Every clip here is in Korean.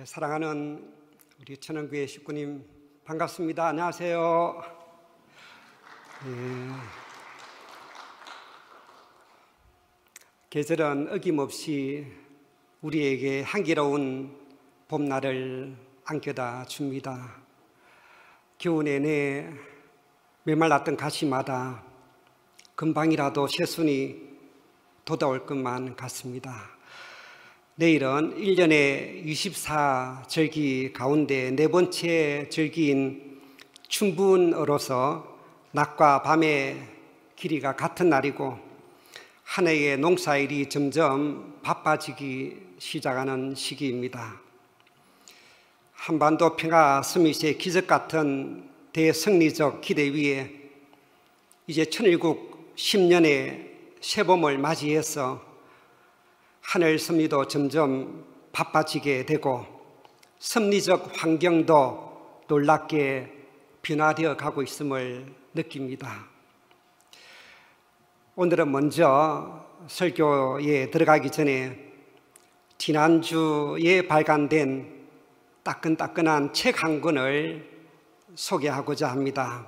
사랑하는 우리 천원교회 식구님 반갑습니다. 안녕하세요. 계절은 어김없이 우리에게 향기로운 봄날을 안겨다 줍니다. 겨우 내내 메말랐던 가시마다 금방이라도 새순이 돋아올 것만 같습니다. 내일은 1년의 24절기 가운데 네 번째 절기인 춘분으로서 낮과 밤의 길이가 같은 날이고 한 해의 농사일이 점점 바빠지기 시작하는 시기입니다. 한반도 평화 서밋의 기적 같은 대승리적 기대 위에 이제 천일국 10년의 새봄을 맞이해서 하늘 섭리도 점점 바빠지게 되고 섭리적 환경도 놀랍게 변화되어 가고 있음을 느낍니다. 오늘은 먼저 설교에 들어가기 전에 지난주에 발간된 따끈따끈한 책 한 권을 소개하고자 합니다.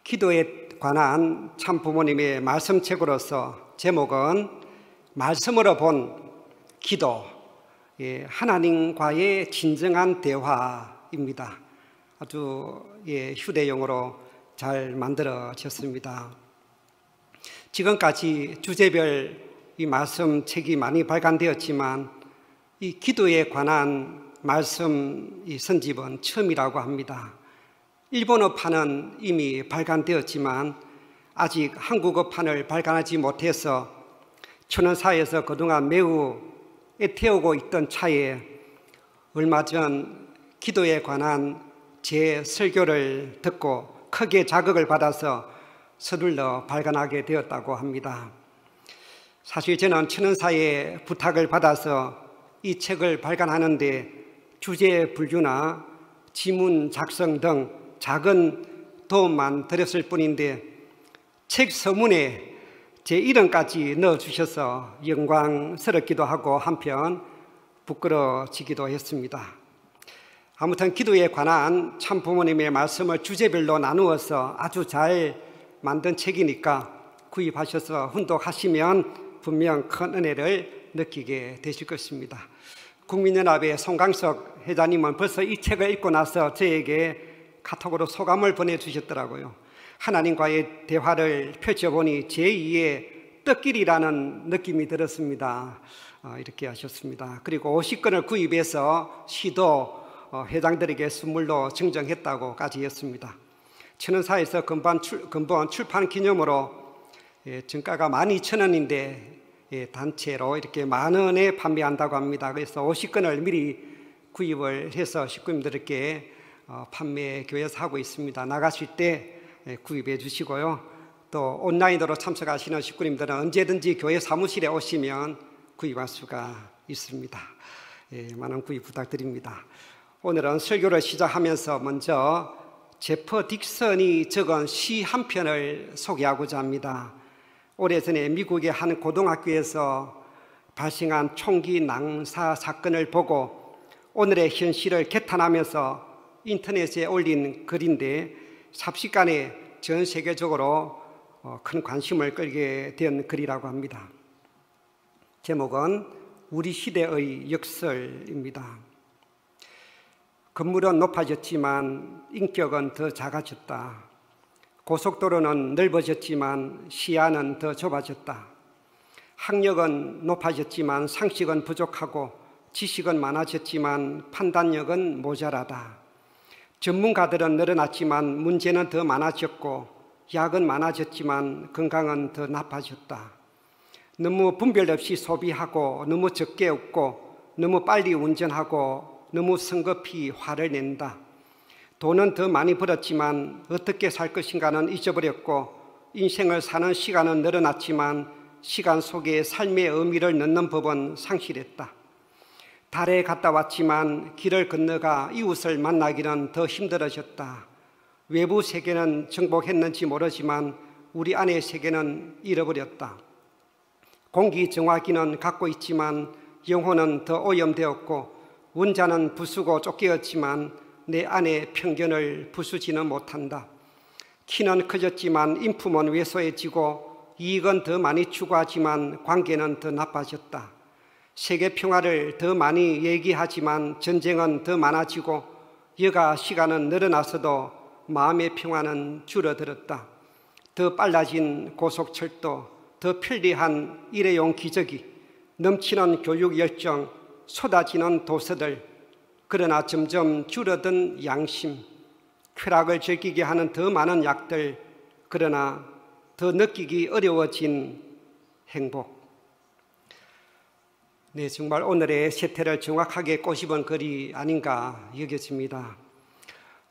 기도에 관한 참부모님의 말씀책으로서 제목은 말씀으로 본 기도, 하나님과의 진정한 대화입니다. 아주 휴대용으로 잘 만들어졌습니다. 지금까지 주제별 이 말씀책이 많이 발간되었지만 이 기도에 관한 말씀 이 선집은 처음이라고 합니다. 일본어판은 이미 발간되었지만 아직 한국어판을 발간하지 못해서 천원사에서 그동안 매우 애태우고 있던 차에 얼마 전 기도에 관한 제 설교를 듣고 크게 자극을 받아서 서둘러 발간하게 되었다고 합니다. 사실 저는 천원사의 부탁을 받아서 이 책을 발간하는데 주제 분류나 지문 작성 등 작은 도움만 드렸을 뿐인데 책 서문에 제 이름까지 넣어주셔서 영광스럽기도 하고 한편 부끄러워지기도 했습니다. 아무튼 기도에 관한 참부모님의 말씀을 주제별로 나누어서 아주 잘 만든 책이니까 구입하셔서 훈독하시면 분명 큰 은혜를 느끼게 되실 것입니다. 국민연합의 송강석 회장님은 벌써 이 책을 읽고 나서 저에게 카톡으로 소감을 보내주셨더라고요. 하나님과의 대화를 펼쳐보니 제2의 떡길이라는 느낌이 들었습니다. 이렇게 하셨습니다. 그리고 50권을 구입해서 시도 회장들에게 선물로 증정했다고까지 했습니다. 천원사에서 근본 출판 기념으로 정가가 12,000원인데 단체로 이렇게 10,000원에 판매한다고 합니다. 그래서 50권을 미리 구입을 해서 식구님들께 판매 교회에서 하고 있습니다. 나가실 때 구입해 주시고요. 또 온라인으로 참석하시는 식구님들은 언제든지 교회 사무실에 오시면 구입할 수가 있습니다. 많은 구입 부탁드립니다. 오늘은 설교를 시작하면서 먼저 제퍼 딕슨이 적은 시 한 편을 소개하고자 합니다. 오래전에 미국의 한 고등학교에서 발생한 총기 낭사 사건을 보고 오늘의 현실을 개탄하면서 인터넷에 올린 글인데 삽시간에 전 세계적으로 큰 관심을 끌게 된 글이라고 합니다. 제목은 우리 시대의 역설입니다. 건물은 높아졌지만 인격은 더 작아졌다. 고속도로는 넓어졌지만 시야는 더 좁아졌다. 학력은 높아졌지만 상식은 부족하고 지식은 많아졌지만 판단력은 모자라다. 전문가들은 늘어났지만 문제는 더 많아졌고 약은 많아졌지만 건강은 더 나빠졌다. 너무 분별 없이 소비하고 너무 적게 얻고 너무 빨리 운전하고 너무 성급히 화를 낸다. 돈은 더 많이 벌었지만 어떻게 살 것인가는 잊어버렸고 인생을 사는 시간은 늘어났지만 시간 속에 삶의 의미를 넣는 법은 상실했다. 달에 갔다 왔지만 길을 건너가 이웃을 만나기는 더 힘들어졌다. 외부 세계는 정복했는지 모르지만 우리 안의 세계는 잃어버렸다. 공기 정화기는 갖고 있지만 영혼은 더 오염되었고 원자는 부수고 쫓기었지만 내 안의 편견을 부수지는 못한다. 키는 커졌지만 인품은 왜소해지고 이익은 더 많이 추구하지만 관계는 더 나빠졌다. 세계 평화를 더 많이 얘기하지만 전쟁은 더 많아지고 여가 시간은 늘어나서도 마음의 평화는 줄어들었다. 더 빨라진 고속철도, 더 편리한 일회용 기저귀, 넘치는 교육 열정, 쏟아지는 도서들, 그러나 점점 줄어든 양심, 쾌락을 즐기게 하는 더 많은 약들, 그러나 더 느끼기 어려워진 행복. 네, 정말 오늘의 세태를 정확하게 꼬집은 글이 아닌가 여겨집니다.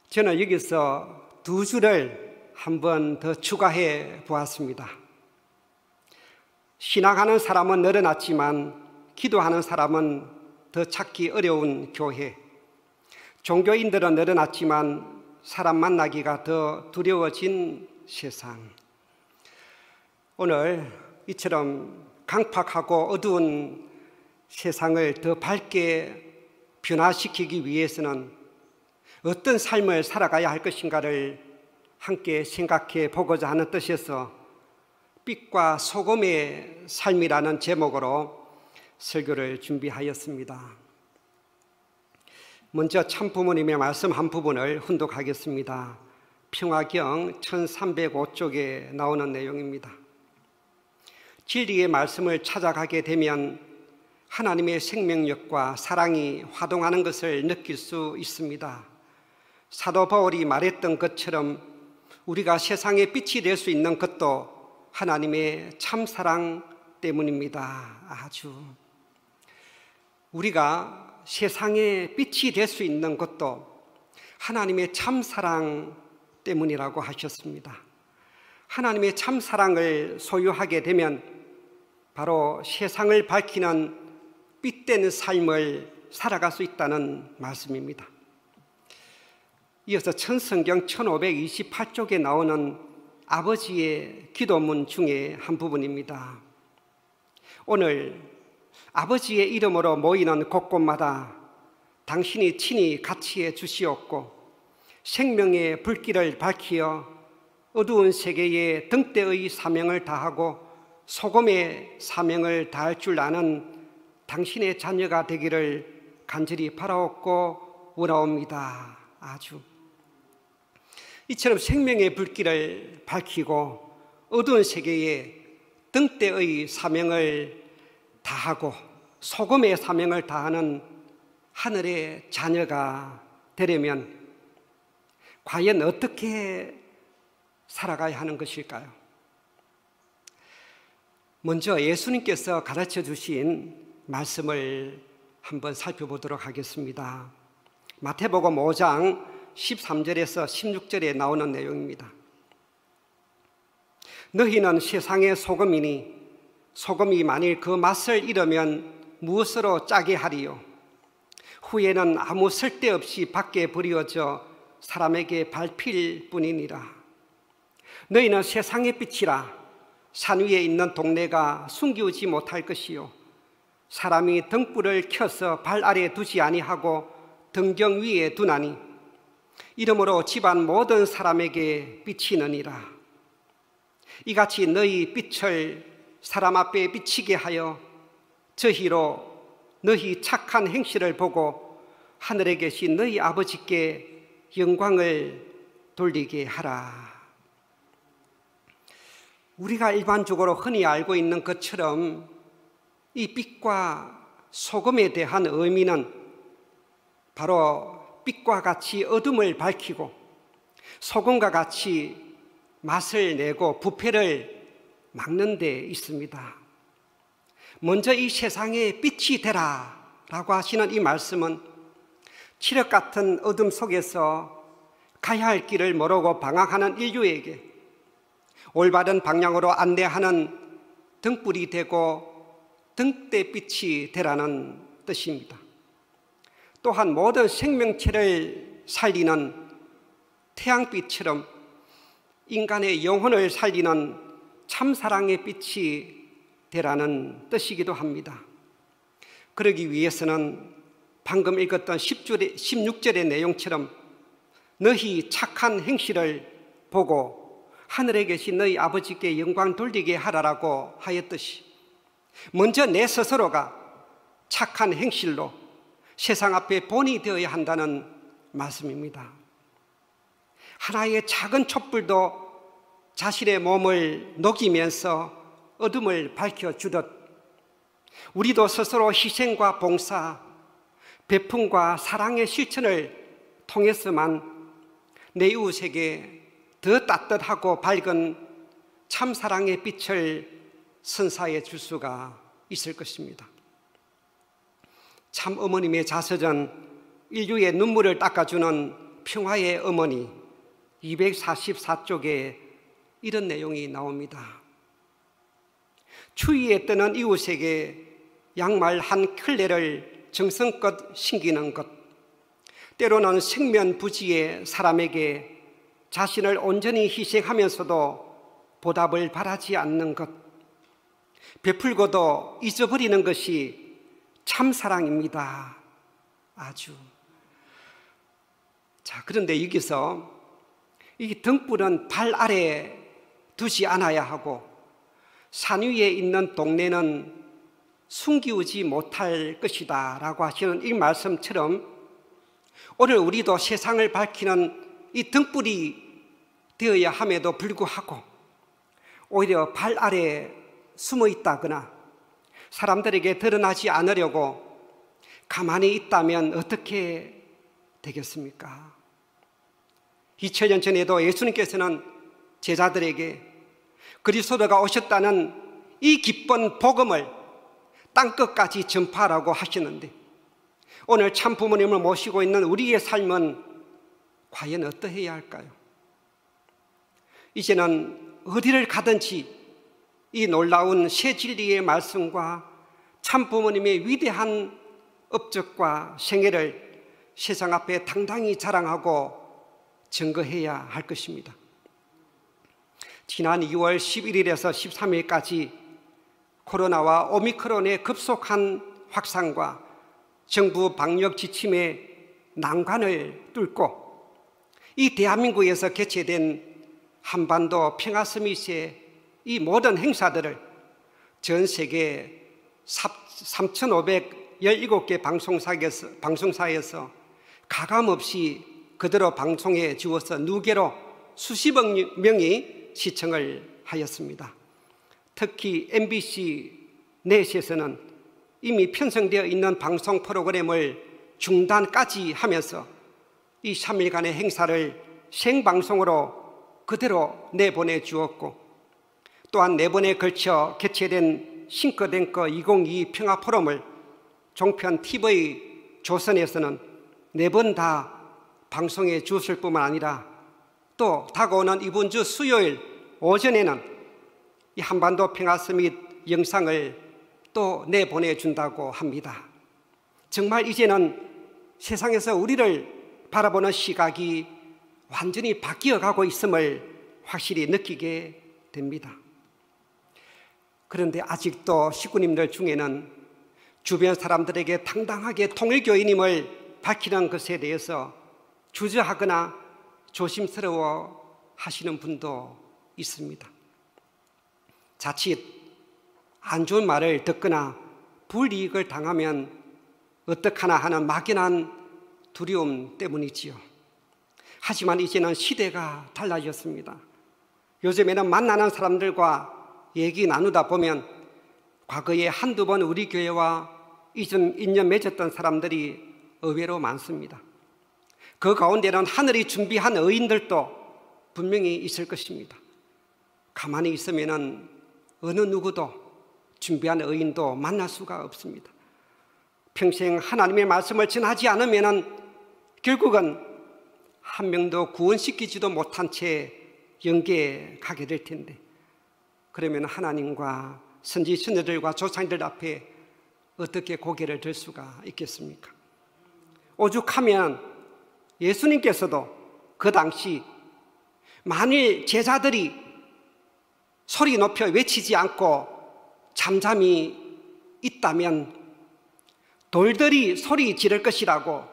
저는 여기서 두 줄을 한번 더 추가해 보았습니다. 신앙하는 사람은 늘어났지만 기도하는 사람은 더 찾기 어려운 교회. 종교인들은 늘어났지만 사람 만나기가 더 두려워진 세상. 오늘 이처럼 강팍하고 어두운 세상을 더 밝게 변화시키기 위해서는 어떤 삶을 살아가야 할 것인가를 함께 생각해 보고자 하는 뜻에서 빛과 소금의 삶이라는 제목으로 설교를 준비하였습니다. 먼저 참부모님의 말씀 한 부분을 훈독하겠습니다. 평화경 1305쪽에 나오는 내용입니다. 진리의 말씀을 찾아가게 되면 하나님의 생명력과 사랑이 화동하는 것을 느낄 수 있습니다. 사도 바울이 말했던 것처럼 우리가 세상에 빛이 될 수 있는 것도 하나님의 참사랑 때문입니다. 아주 우리가 세상에 빛이 될 수 있는 것도 하나님의 참사랑 때문이라고 하셨습니다. 하나님의 참사랑을 소유하게 되면 바로 세상을 밝히는 빛된 삶을 살아갈 수 있다는 말씀입니다. 이어서 천성경 1528쪽에 나오는 아버지의 기도문 중에 한 부분입니다. 오늘 아버지의 이름으로 모이는 곳곳마다 당신이 친히 같이해 주시옵고 생명의 불길을 밝히어 어두운 세계에 등대의 사명을 다하고 소금의 사명을 다할 줄 아는 당신의 자녀가 되기를 간절히 바라옵고 원하옵니다. 아주 이처럼 생명의 불길을 밝히고 어두운 세계에 등대의 사명을 다하고 소금의 사명을 다하는 하늘의 자녀가 되려면 과연 어떻게 살아가야 하는 것일까요? 먼저 예수님께서 가르쳐 주신 말씀을 한번 살펴보도록 하겠습니다. 마태복음 5장 13절에서 16절에 나오는 내용입니다. 너희는 세상의 소금이니 소금이 만일 그 맛을 잃으면 무엇으로 짜게 하리요? 후에는 아무 쓸데없이 밖에 버려져 사람에게 밟힐 뿐이니라. 너희는 세상의 빛이라. 산 위에 있는 동네가 숨기우지 못할 것이요 사람이 등불을 켜서 발 아래 두지 아니하고 등경 위에 두나니 이러므로 집안 모든 사람에게 비치느니라. 이같이 너희 빛을 사람 앞에 비치게 하여 저희로 너희 착한 행실을 보고 하늘에 계신 너희 아버지께 영광을 돌리게 하라. 우리가 일반적으로 흔히 알고 있는 것처럼 이 빛과 소금에 대한 의미는 바로 빛과 같이 어둠을 밝히고 소금과 같이 맛을 내고 부패를 막는 데 있습니다. 먼저 이 세상에 빛이 되라 라고 하시는 이 말씀은 칠흑 같은 어둠 속에서 가야 할 길을 모르고 방황하는 인류에게 올바른 방향으로 안내하는 등불이 되고 등대빛이 되라는 뜻입니다. 또한 모든 생명체를 살리는 태양빛처럼 인간의 영혼을 살리는 참사랑의 빛이 되라는 뜻이기도 합니다. 그러기 위해서는 방금 읽었던 16절의 내용처럼 너희 착한 행실을 보고 하늘에 계신 너희 아버지께 영광 돌리게 하라라고 하였듯이 먼저 내 스스로가 착한 행실로 세상 앞에 본이 되어야 한다는 말씀입니다. 하나의 작은 촛불도 자신의 몸을 녹이면서 어둠을 밝혀주듯 우리도 스스로 희생과 봉사, 베품과 사랑의 실천을 통해서만 내 이웃에게 더 따뜻하고 밝은 참사랑의 빛을 선사해 줄 수가 있을 것입니다. 참 어머님의 자서전 인류의 눈물을 닦아주는 평화의 어머니 244쪽에 이런 내용이 나옵니다. 추위에 떠는 이웃에게 양말 한 켤레를 정성껏 신기는 것, 때로는 생면부지의 사람에게 자신을 온전히 희생하면서도 보답을 바라지 않는 것, 베풀고도 잊어버리는 것이 참사랑입니다. 아주. 자, 그런데 여기서 이 등불은 발 아래에 두지 않아야 하고 산 위에 있는 동네는 숨기우지 못할 것이다 라고 하시는 이 말씀처럼 오늘 우리도 세상을 밝히는 이 등불이 되어야 함에도 불구하고 오히려 발 아래에 숨어 있다거나 사람들에게 드러나지 않으려고 가만히 있다면 어떻게 되겠습니까? 2000년 전에도 예수님께서는 제자들에게 그리스도가 오셨다는 이 기쁜 복음을 땅끝까지 전파하라고 하시는데 오늘 참 부모님을 모시고 있는 우리의 삶은 과연 어떠해야 할까요? 이제는 어디를 가든지 이 놀라운 새 진리의 말씀과 참 부모님의 위대한 업적과 생애를 세상 앞에 당당히 자랑하고 증거해야 할 것입니다. 지난 2월 11일에서 13일까지 코로나와 오미크론의 급속한 확산과 정부 방역 지침의 난관을 뚫고 이 대한민국에서 개최된 한반도 평화 서밋의 이 모든 행사들을 전 세계 3,517개 방송사에서 가감없이 그대로 방송해 주어서 누계로 수십억 명이 시청을 하였습니다. 특히 MBC 넷에서는 이미 편성되어 있는 방송 프로그램을 중단까지 하면서 이 3일간의 행사를 생방송으로 그대로 내보내 주었고 또한 4번에 걸쳐 개최된 싱크탱크 2022 평화포럼을 종편 TV 조선에서는 4번 다 방송해 주었을 뿐만 아니라 또 다가오는 이번 주 수요일 오전에는 이 한반도 평화 서밋 영상을 또 내보내준다고 합니다. 정말 이제는 세상에서 우리를 바라보는 시각이 완전히 바뀌어가고 있음을 확실히 느끼게 됩니다. 그런데 아직도 식구님들 중에는 주변 사람들에게 당당하게 통일교인임을 밝히는 것에 대해서 주저하거나 조심스러워 하시는 분도 있습니다. 자칫 안 좋은 말을 듣거나 불이익을 당하면 어떡하나 하는 막연한 두려움 때문이지요. 하지만 이제는 시대가 달라졌습니다. 요즘에는 만나는 사람들과 얘기 나누다 보면 과거에 한두 번 우리 교회와 인연 맺었던 사람들이 의외로 많습니다. 그 가운데는 하늘이 준비한 의인들도 분명히 있을 것입니다. 가만히 있으면 어느 누구도 준비한 의인도 만날 수가 없습니다. 평생 하나님의 말씀을 전하지 않으면 결국은 한 명도 구원시키지도 못한 채 영계에 가게 될 텐데 그러면 하나님과 선지 선녀들과 조상들 앞에 어떻게 고개를 들 수가 있겠습니까? 오죽하면 예수님께서도 그 당시 만일 제자들이 소리 높여 외치지 않고 잠잠히 있다면 돌들이 소리 지를 것이라고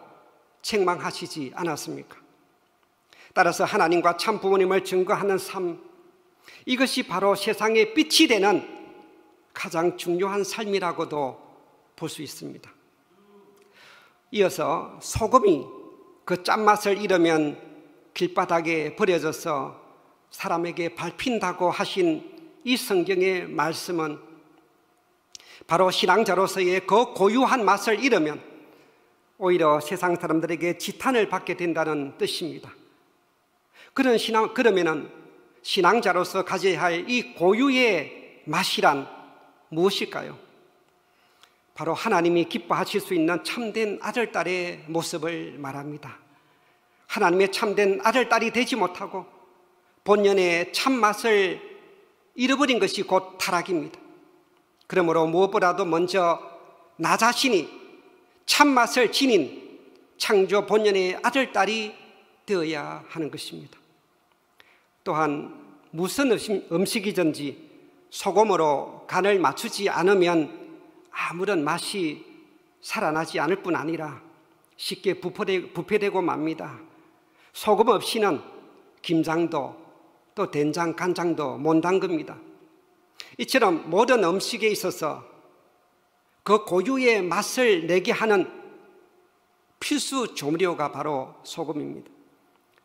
책망하시지 않았습니까? 따라서 하나님과 참 부모님을 증거하는 삶, 이것이 바로 세상의 빛이 되는 가장 중요한 삶이라고도 볼 수 있습니다. 이어서 소금이 그 짠맛을 잃으면 길바닥에 버려져서 사람에게 밟힌다고 하신 이 성경의 말씀은 바로 신앙자로서의 그 고유한 맛을 잃으면 오히려 세상 사람들에게 지탄을 받게 된다는 뜻입니다. 그러면은 신앙자로서 가져야 할 이 고유의 맛이란 무엇일까요? 바로 하나님이 기뻐하실 수 있는 참된 아들, 딸의 모습을 말합니다. 하나님의 참된 아들, 딸이 되지 못하고 본연의 참맛을 잃어버린 것이 곧 타락입니다. 그러므로 무엇보다도 먼저 나 자신이 참맛을 지닌 창조 본연의 아들, 딸이 되어야 하는 것입니다. 또한 무슨 음식이든지 소금으로 간을 맞추지 않으면 아무런 맛이 살아나지 않을 뿐 아니라 쉽게 부패되고 맙니다. 소금 없이는 김장도 또 된장, 간장도 못 담급니다. 이처럼 모든 음식에 있어서 그 고유의 맛을 내게 하는 필수 조미료가 바로 소금입니다.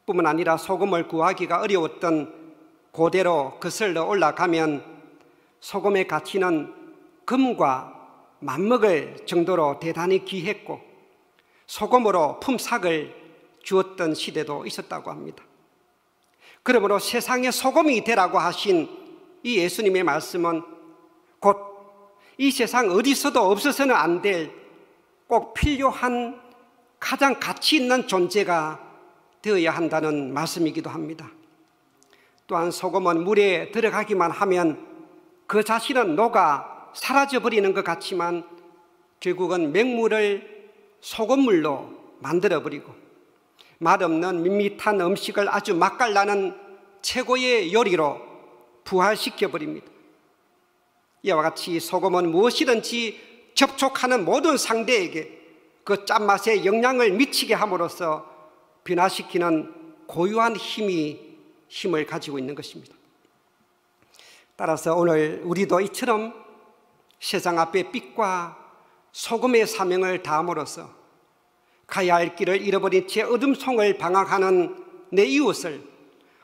뿐만 아니라 소금을 구하기가 어려웠던 고대로 거슬러 올라가면 소금의 가치는 금과 맞먹을 정도로 대단히 귀했고 소금으로 품삯을 주었던 시대도 있었다고 합니다. 그러므로 세상에 소금이 되라고 하신 이 예수님의 말씀은 곧 이 세상 어디서도 없어서는 안 될 꼭 필요한 가장 가치 있는 존재가 되어야 한다는 말씀이기도 합니다. 또한 소금은 물에 들어가기만 하면 그 자신은 녹아 사라져버리는 것 같지만 결국은 맹물을 소금물로 만들어버리고 맛없는 밋밋한 음식을 아주 맛깔나는 최고의 요리로 부활시켜버립니다. 이와 같이 소금은 무엇이든지 접촉하는 모든 상대에게 그 짠맛의 영향을 미치게 함으로써 변화시키는 고유한 힘을 가지고 있는 것입니다. 따라서 오늘 우리도 이처럼 세상 앞에 빛과 소금의 사명을 다함으로써 가야 할 길을 잃어버린 채 어둠 속을 방황하는 내 이웃을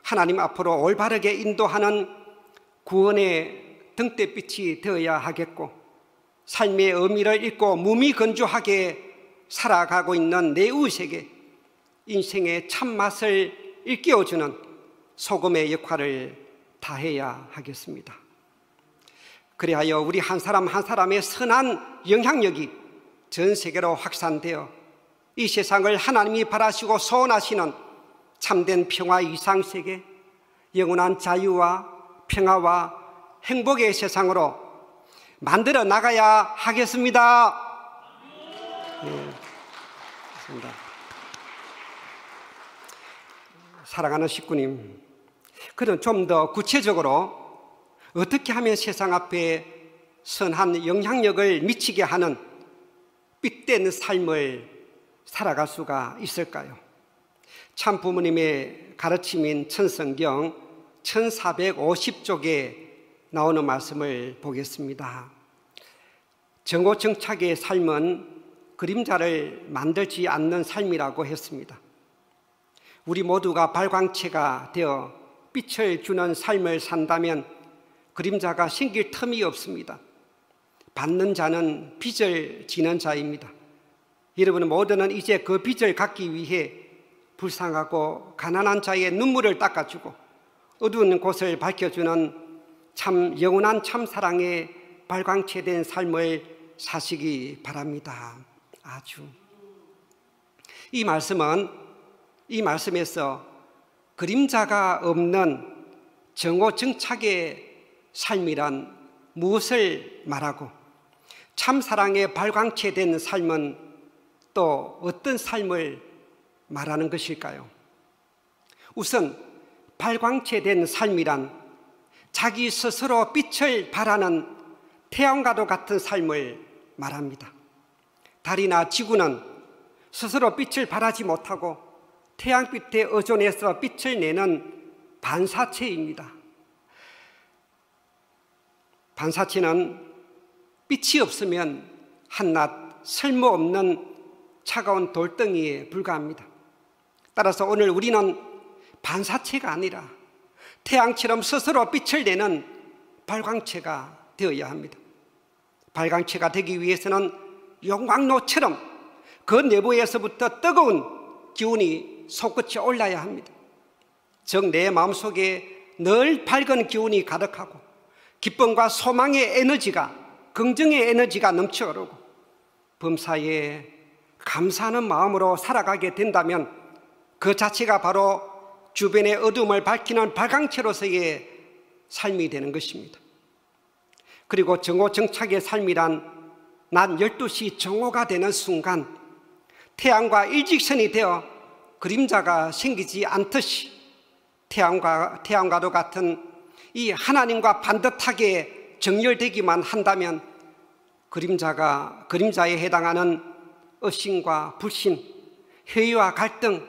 하나님 앞으로 올바르게 인도하는 구원의 등대빛이 되어야 하겠고 삶의 의미를 잃고 무미건조하게 살아가고 있는 내 이웃에게 인생의 참맛을 일깨워주는 소금의 역할을 다해야 하겠습니다. 그리하여 우리 한 사람 한 사람의 선한 영향력이 전 세계로 확산되어 이 세상을 하나님이 바라시고 소원하시는 참된 평화 이상세계, 영원한 자유와 평화와 행복의 세상으로 만들어 나가야 하겠습니다. 네, 좋습니다. 사랑하는 식구님, 그럼 좀 더 구체적으로 어떻게 하면 세상 앞에 선한 영향력을 미치게 하는 빛된 삶을 살아갈 수가 있을까요? 참 부모님의 가르침인 천성경 1450쪽에 나오는 말씀을 보겠습니다. 정오정착의 삶은 그림자를 만들지 않는 삶이라고 했습니다. 우리 모두가 발광체가 되어 빛을 주는 삶을 산다면 그림자가 생길 틈이 없습니다. 받는 자는 빚을 지는 자입니다. 여러분 모두는 이제 그 빚을 갚기 위해 불쌍하고 가난한 자의 눈물을 닦아주고 어두운 곳을 밝혀주는 참 영원한 참사랑의 발광체된 삶을 사시기 바랍니다. 아주 이 말씀에서 그림자가 없는 정오정착의 삶이란 무엇을 말하고 참사랑의 발광체된 삶은 또 어떤 삶을 말하는 것일까요? 우선 발광체된 삶이란 자기 스스로 빛을 발하는 태양과도 같은 삶을 말합니다. 달이나 지구는 스스로 빛을 발하지 못하고 태양빛에 의존해서 빛을 내는 반사체입니다. 반사체는 빛이 없으면 한낱 쓸모없는 차가운 돌덩이에 불과합니다. 따라서 오늘 우리는 반사체가 아니라 태양처럼 스스로 빛을 내는 발광체가 되어야 합니다. 발광체가 되기 위해서는 용광로처럼 그 내부에서부터 뜨거운 기운이 솟구쳐 올라야 합니다. 즉 내 마음속에 늘 밝은 기운이 가득하고 기쁨과 소망의 에너지가, 긍정의 에너지가 넘쳐 흐르고 범사에 감사하는 마음으로 살아가게 된다면 그 자체가 바로 주변의 어둠을 밝히는 발광체로서의 삶이 되는 것입니다. 그리고 정오정착의 삶이란 낮 12시 정오가 되는 순간 태양과 일직선이 되어 그림자가 생기지 않듯이 태양과도 같은 이 하나님과 반듯하게 정렬되기만 한다면 그림자에 해당하는 의심과 불신, 회의와 갈등,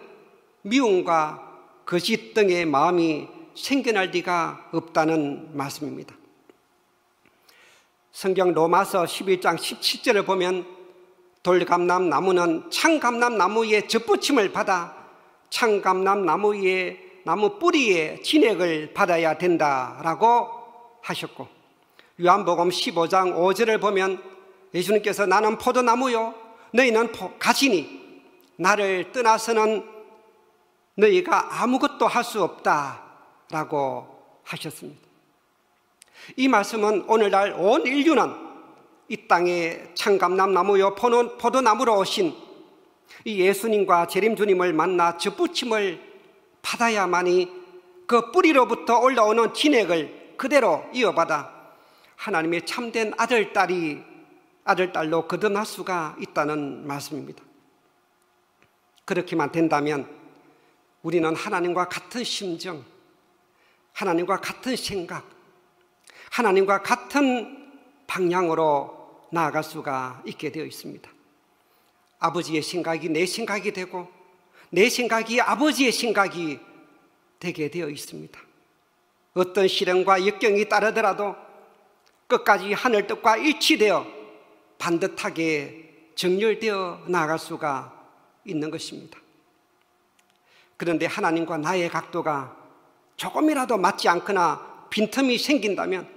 미움과 거짓 등의 마음이 생겨날 리가 없다는 말씀입니다. 성경 로마서 11장 17절을 보면 돌감람 나무는 창감람나무의 젖붙임을 받아 창감람나무의 나무 뿌리의 진액을 받아야 된다라고 하셨고, 요한복음 15장 5절을 보면 예수님께서 나는 포도나무요 너희는 가지니 나를 떠나서는 너희가 아무것도 할 수 없다라고 하셨습니다. 이 말씀은 오늘날 온 인류는 이 땅에 창감람나무요 포도나무로 오신 이 예수님과 재림주님을 만나 젖붙임을 받아야만이 그 뿌리로부터 올라오는 진액을 그대로 이어받아 하나님의 참된 아들딸로 거듭날 수가 있다는 말씀입니다. 그렇게만 된다면 우리는 하나님과 같은 심정, 하나님과 같은 생각, 하나님과 같은 방향으로 나아갈 수가 있게 되어 있습니다. 아버지의 생각이 내 생각이 되고 내 생각이 아버지의 생각이 되게 되어 있습니다. 어떤 시련과 역경이 따르더라도 끝까지 하늘 뜻과 일치되어 반듯하게 정렬되어 나아갈 수가 있는 것입니다. 그런데 하나님과 나의 각도가 조금이라도 맞지 않거나 빈틈이 생긴다면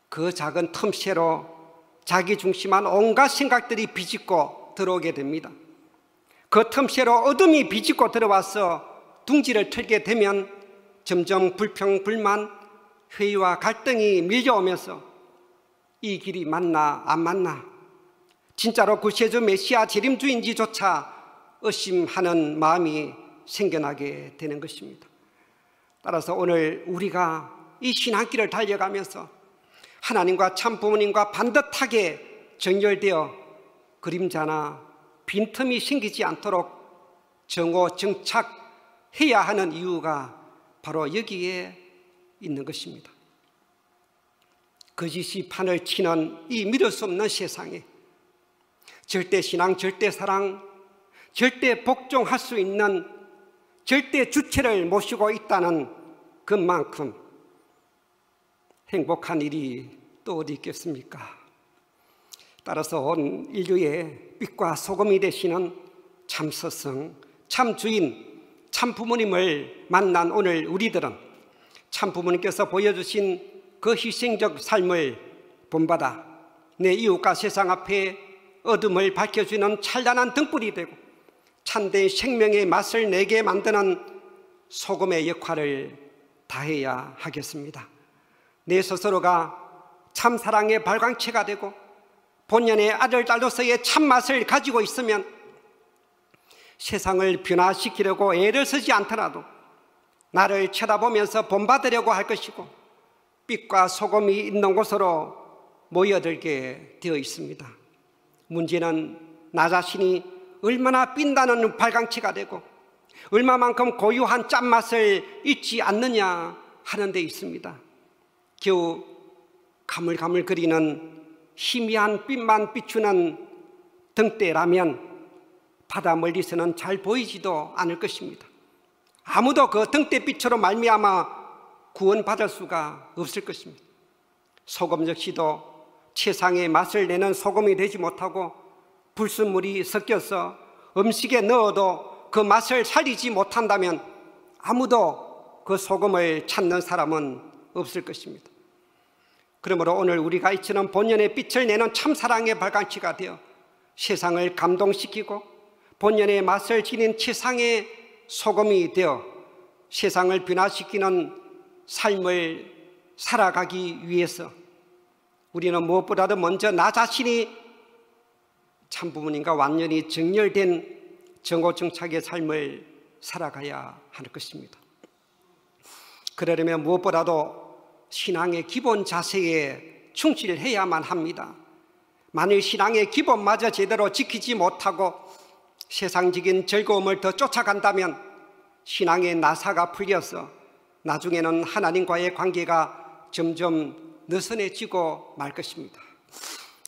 그 작은 틈새로 자기 중심한 온갖 생각들이 비집고 들어오게 됩니다. 그 틈새로 어둠이 비집고 들어와서 둥지를 틀게 되면 점점 불평, 불만, 회의와 갈등이 밀려오면서 이 길이 맞나 안 맞나, 진짜로 구세주 메시아 재림주인지조차 의심하는 마음이 생겨나게 되는 것입니다. 따라서 오늘 우리가 이 신앙길을 달려가면서 하나님과 참 부모님과 반듯하게 정렬되어 그림자나 빈틈이 생기지 않도록 정오정착해야 하는 이유가 바로 여기에 있는 것입니다. 거짓이 판을 치는 이 믿을 수 없는 세상에 절대신앙, 절대사랑, 절대 복종할 수 있는 절대 주체를 모시고 있다는 것만큼 행복한 일이 또 어디 있겠습니까? 따라서 온 인류의 빛과 소금이 되시는 참 스승, 참 주인, 참 부모님을 만난 오늘 우리들은 참 부모님께서 보여주신 그 희생적 삶을 본받아 내 이웃과 세상 앞에 어둠을 밝혀주는 찬란한 등불이 되고 참된 생명의 맛을 내게 만드는 소금의 역할을 다해야 하겠습니다. 내 스스로가 참 사랑의 발광체가 되고 본연의 아들, 딸로서의 참맛을 가지고 있으면 세상을 변화시키려고 애를 쓰지 않더라도 나를 쳐다보면서 본받으려고 할 것이고 빛과 소금이 있는 곳으로 모여들게 되어 있습니다. 문제는 나 자신이 얼마나 빛나는 발광체가 되고 얼마만큼 고유한 짠맛을 잊지 않느냐 하는 데 있습니다. 겨우 가물가물거리는 희미한 빛만 비추는 등대라면 바다 멀리서는 잘 보이지도 않을 것입니다. 아무도 그 등대빛으로 말미암아 구원받을 수가 없을 것입니다. 소금 역시도 최상의 맛을 내는 소금이 되지 못하고 불순물이 섞여서 음식에 넣어도 그 맛을 살리지 못한다면 아무도 그 소금을 찾는 사람은 없을 것입니다. 그러므로 오늘 우리가 이처럼 본연의 빛을 내는 참사랑의 발광체가 되어 세상을 감동시키고 본연의 맛을 지닌 최상의 소금이 되어 세상을 변화시키는 삶을 살아가기 위해서 우리는 무엇보다도 먼저 나 자신이 참부모님과 완전히 정렬된 정오정착의 삶을 살아가야 할 것입니다. 그러려면 무엇보다도 신앙의 기본 자세에 충실해야만 합니다. 만일 신앙의 기본마저 제대로 지키지 못하고 세상적인 즐거움을 더 쫓아간다면 신앙의 나사가 풀려서 나중에는 하나님과의 관계가 점점 느슨해지고 말 것입니다.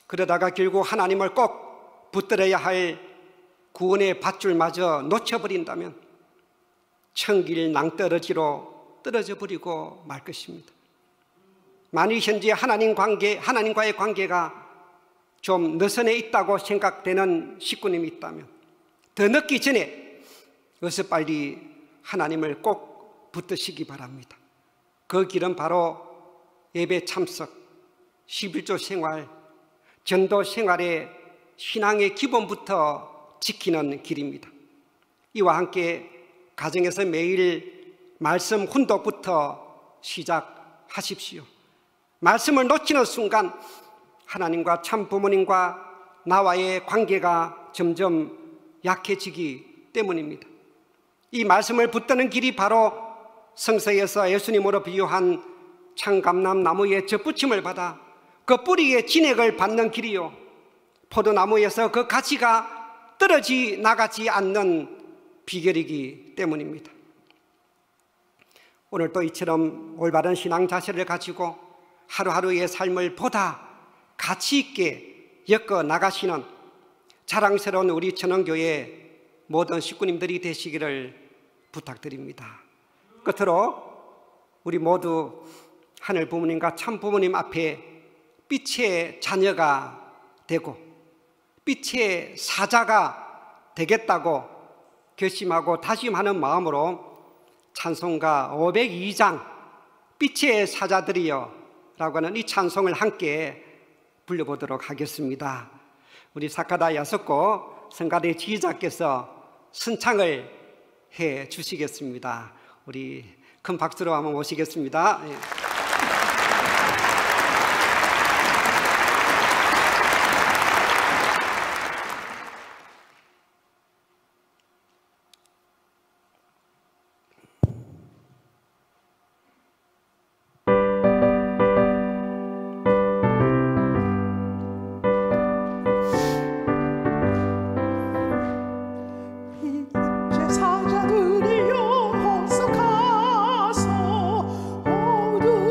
그러다가 결국 하나님을 꼭 붙들어야 할 구원의 밧줄마저 놓쳐버린다면 천길 낭떠러지로 떨어져 버리고 말 것입니다. 만일 현재 하나님과의 관계가 좀 느슨해 있다고 생각되는 식구님이 있다면 더 늦기 전에 어서 빨리 하나님을 꼭 붙드시기 바랍니다. 그 길은 바로 예배 참석, 11조 생활, 전도 생활의 신앙의 기본부터 지키는 길입니다. 이와 함께 가정에서 매일 말씀 훈독부터 시작하십시오. 말씀을 놓치는 순간 하나님과 참 부모님과 나와의 관계가 점점 약해지기 때문입니다. 이 말씀을 붙드는 길이 바로 성서에서 예수님으로 비유한 창감람 나무에 젖붙임을 받아 그 뿌리에 진액을 받는 길이요, 포도나무에서 그 가지가 떨어지 나가지 않는 비결이기 때문입니다. 오늘도 이처럼 올바른 신앙 자세를 가지고 하루하루의 삶을 보다 가치 있게 엮어 나가시는 자랑스러운 우리 천원교회 모든 식구님들이 되시기를 부탁드립니다. 끝으로 우리 모두 하늘 부모님과 참 부모님 앞에 빛의 자녀가 되고 빛의 사자가 되겠다고 결심하고 다짐하는 마음으로 찬송가 502장 빛의 사자들이여 라고 하는 이 찬송을 함께 불러보도록 하겠습니다. 우리 사카다 야석고 성가대 지휘자께서 선창을 해 주시겠습니다. 우리 큰 박수로 한번 모시겠습니다. 사자들이여 어서 가서 어둠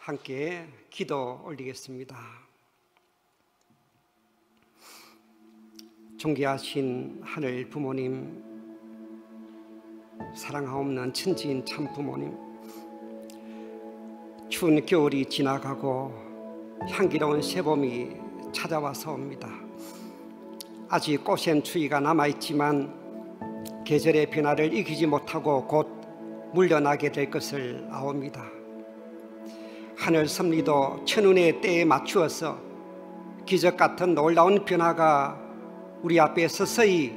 함께 기도 올리겠습니다. 존귀하신 하늘 부모님, 사랑하옵는 천지인 참 부모님, 추운 겨울이 지나가고 향기로운 새봄이 찾아와서옵니다. 아직 꽃샘 추위가 남아있지만 계절의 변화를 이기지 못하고 곧 물려나게 될 것을 아옵니다. 하늘 섭리도 천운의 때에 맞추어서 기적 같은 놀라운 변화가 우리 앞에 서서히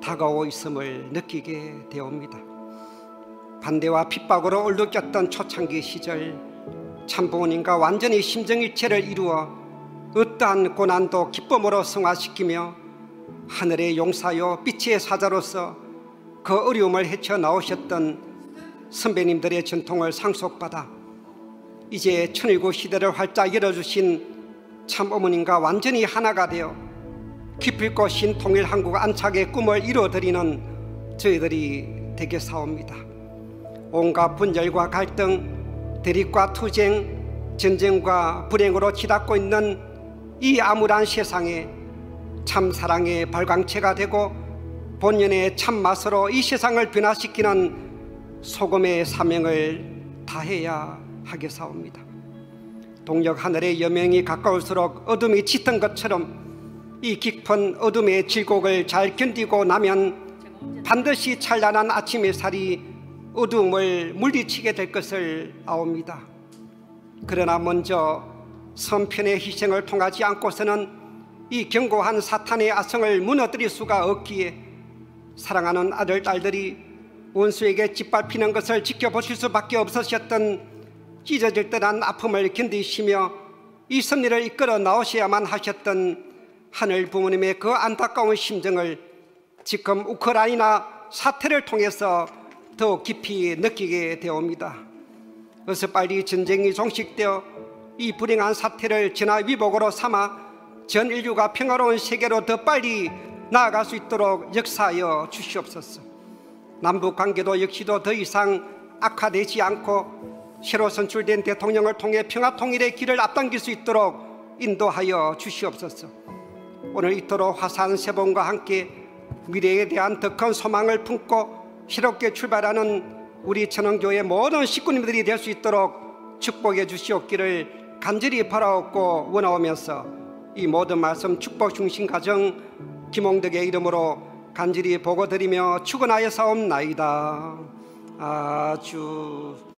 다가오고 있음을 느끼게 되옵니다. 반대와 핍박으로 얼룩졌던 초창기 시절, 참부모님과 완전히 심정일체를 이루어 어떠한 고난도 기쁨으로 승화시키며 하늘의 용사요 빛의 사자로서 그 어려움을 헤쳐나오셨던 선배님들의 전통을 상속받아 이제 천일국 시대를 활짝 열어주신 참어머님과 완전히 하나가 되어 기필코 신통일 한국 안착의 꿈을 이루어드리는 저희들이 되겠사옵니다. 온갖 분열과 갈등, 대립과 투쟁, 전쟁과 불행으로 치닫고 있는 이 암울한 세상에 참사랑의 발광체가 되고 본연의 참맛으로 이 세상을 변화시키는 소금의 사명을 다해야 하겠사옵니다. 동력 하늘의 여명이 가까울수록 어둠이 짙은 것처럼 이 깊은 어둠의 질곡을 잘 견디고 나면 반드시 찬란한 아침 햇살이 어둠을 물리치게 될 것을 아옵니다. 그러나 먼저 선편의 희생을 통하지 않고서는 이 견고한 사탄의 아성을 무너뜨릴 수가 없기에 사랑하는 아들, 딸들이 원수에게 짓밟히는 것을 지켜보실 수밖에 없으셨던 찢어질 듯한 아픔을 견디시며 이 섭리를 이끌어 나오셔야만 하셨던 하늘 부모님의 그 안타까운 심정을 지금 우크라이나 사태를 통해서 더 깊이 느끼게 되옵니다. 어서 빨리 전쟁이 종식되어 이 불행한 사태를 전화위복으로 삼아 전 인류가 평화로운 세계로 더 빨리 나아갈 수 있도록 역사하여 주시옵소서. 남북 관계도 역시도 더 이상 악화되지 않고 새로 선출된 대통령을 통해 평화 통일의 길을 앞당길 수 있도록 인도하여 주시옵소서. 오늘 이토록 화사한 새봄과 함께 미래에 대한 더 큰 소망을 품고 새롭게 출발하는 우리 천원교회 모든 식구님들이 될 수 있도록 축복해 주시옵기를 간절히 바라옵고 원하오면서 이 모든 말씀 축복 중심 가정 김홍덕의 이름으로 간절히 보고드리며 축원하여 사옵나이다. 아주